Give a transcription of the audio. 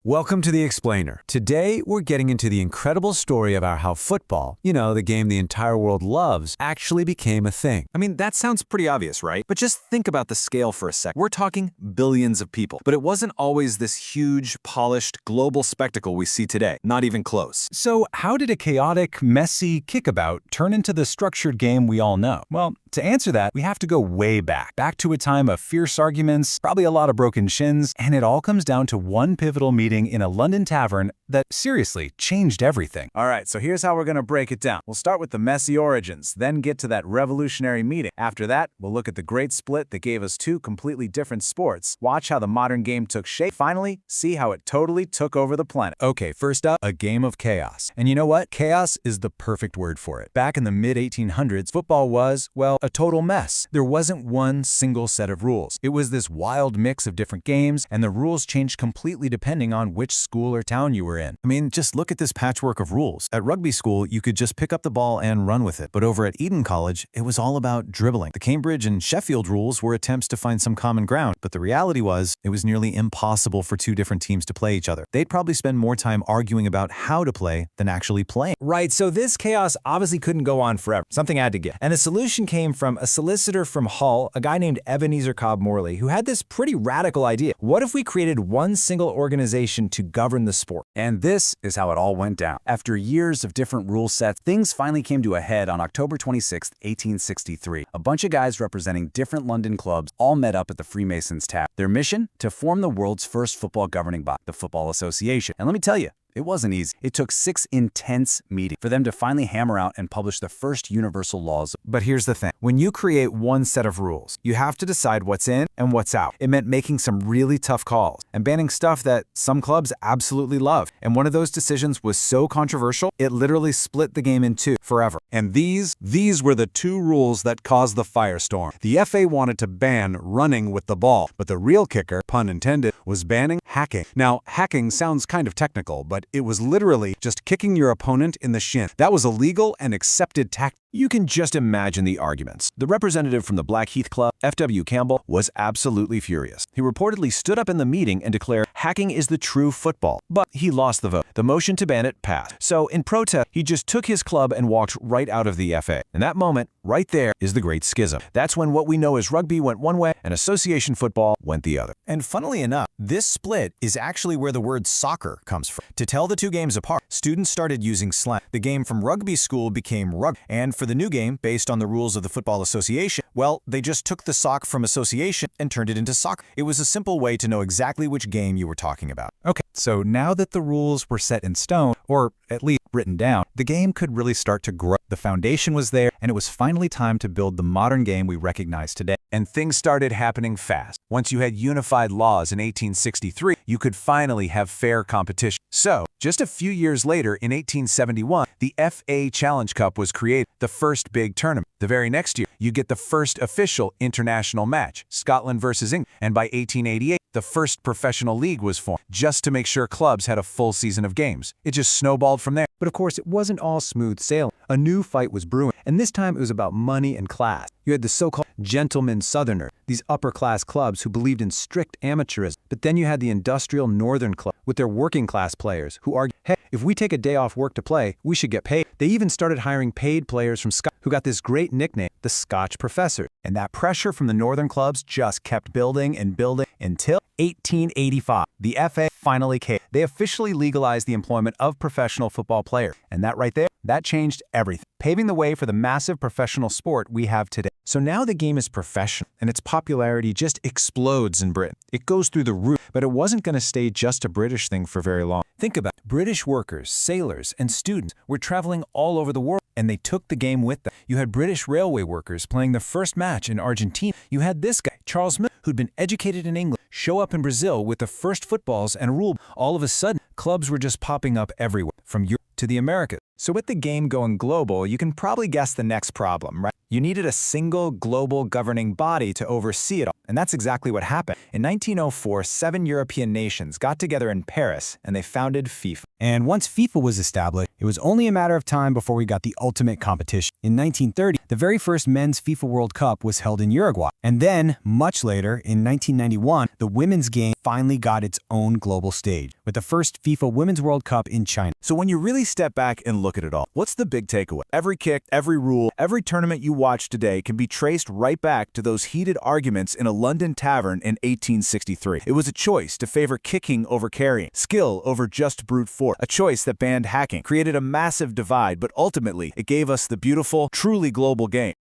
Welcome to The Explainer. Today, we're getting into the incredible story about how football, the game the entire world loves, actually became a thing. I mean, that sounds pretty obvious, right? But just think about the scale for a sec. We're talking billions of people. But it wasn't always this huge, polished, global spectacle we see today. Not even close. So how did a chaotic, messy kickabout turn into the structured game we all know? Well, to answer that, we have to go way back to a time of fierce arguments, probably a lot of broken shins, and it all comes down to one pivotal meeting in a London tavern that seriously changed everything. All right, so here's how we're going to break it down. We'll start with the messy origins, then get to that revolutionary meeting. After that, we'll look at the great split that gave us two completely different sports, watch how the modern game took shape, finally, see how it totally took over the planet. Okay, first up, a game of chaos. And you know what? Chaos is the perfect word for it. Back in the mid-1800s, football was, well, a total mess. There wasn't one single set of rules. It was this wild mix of different games, and the rules changed completely depending on which school or town you were in. I mean, just look at this patchwork of rules. At rugby school, you could just pick up the ball and run with it. But over at Eton College, it was all about dribbling. The Cambridge and Sheffield rules were attempts to find some common ground, but the reality was it was nearly impossible for two different teams to play each other. They'd probably spend more time arguing about how to play than actually playing. Right, so this chaos obviously couldn't go on forever. Something had to give. And the solution came from a solicitor from Hull, a guy named Ebenezer Cobb Morley, who had this pretty radical idea. What if we created one single organization to govern the sport? And this is how it all went down. After years of different rule sets, things finally came to a head on October 26, 1863. A bunch of guys representing different London clubs all met up at the Freemasons' Tavern. Their mission? To form the world's first football governing body, the Football Association. And let me tell you, it wasn't easy. It took 6 intense meetings for them to finally hammer out and publish the first universal laws. But here's the thing. When you create one set of rules, you have to decide what's in and what's out. It meant making some really tough calls and banning stuff that some clubs absolutely love. And one of those decisions was so controversial, it literally split the game in two forever. And these were the two rules that caused the firestorm. The FA wanted to ban running with the ball, but the real kicker, pun intended, was banning hacking. Now, hacking sounds kind of technical, but it was literally just kicking your opponent in the shin. That was a legal and accepted tactic. You can just imagine the arguments. The representative from the Blackheath Club, F.W. Campbell, was absolutely furious. He reportedly stood up in the meeting and declared hacking is the true football. But he lost the vote. The motion to ban it passed. So in protest, he just took his club and walked right out of the FA. In that moment, right there is the Great Schism. That's when what we know as rugby went one way and association football went the other. And funnily enough, this split is actually where the word soccer comes from. To tell the two games apart, students started using slang. The game from rugby school became rugby, and for the new game, based on the rules of the Football Association, well, they just took the sock from association and turned it into soccer. It was a simple way to know exactly which game you were talking about. Okay, so now that the rules were set in stone, or at least written down, the game could really start to grow. The foundation was there, and it was finally time to build the modern game we recognize today. And things started happening fast. Once you had unified laws in 1863, you could finally have fair competition. So, just a few years later, in 1871, the FA Challenge Cup was created, the first big tournament. The very next year, you get the first official international match, Scotland versus England. And by 1888, the first professional league was formed, just to make sure clubs had a full season of games. It just snowballed from there. But of course, it wasn't all smooth sailing. A new fight was brewing, and this time it was about money and class. You had the so-called gentleman southerner, these upper-class clubs who believed in strict amateurism. But then you had the industrial northern club with their working-class players who argued, hey, if we take a day off work to play, we should get paid. They even started hiring paid players from Scotland who got this great nickname, the Scotch Professor. And that pressure from the northern clubs just kept building and building until 1885. The FA finally caved. They officially legalized the employment of professional football players. And that right there, that changed everything, paving the way for the massive professional sport we have today. So now the game is professional, and its popularity just explodes in Britain. It goes through the roof, but it wasn't going to stay just a British thing for very long. Think about it. British workers, sailors, and students were traveling all over the world, and they took the game with them. You had British railway workers playing their first match in Argentina. You had this guy, Charles Miller, who'd been educated in England, show up in Brazil with the first footballs and rule. All of a sudden, clubs were just popping up everywhere, from Europe to the Americas. So with the game going global, you can probably guess the next problem, right? You needed a single global governing body to oversee it all. And that's exactly what happened. In 1904, 7 European nations got together in Paris and they founded FIFA. And once FIFA was established, it was only a matter of time before we got the ultimate competition. In 1930, the very first men's FIFA World Cup was held in Uruguay. And then, much later, in 1991, the women's game finally got its own global stage, with the first FIFA Women's World Cup in China. So when you really step back and look at it all, what's the big takeaway? Every kick, every rule, every tournament you watch today can be traced right back to those heated arguments in a London tavern in 1863. It was a choice to favor kicking over carrying, skill over just brute force, a choice that banned hacking, created a massive divide, but ultimately it gave us the beautiful, truly global game.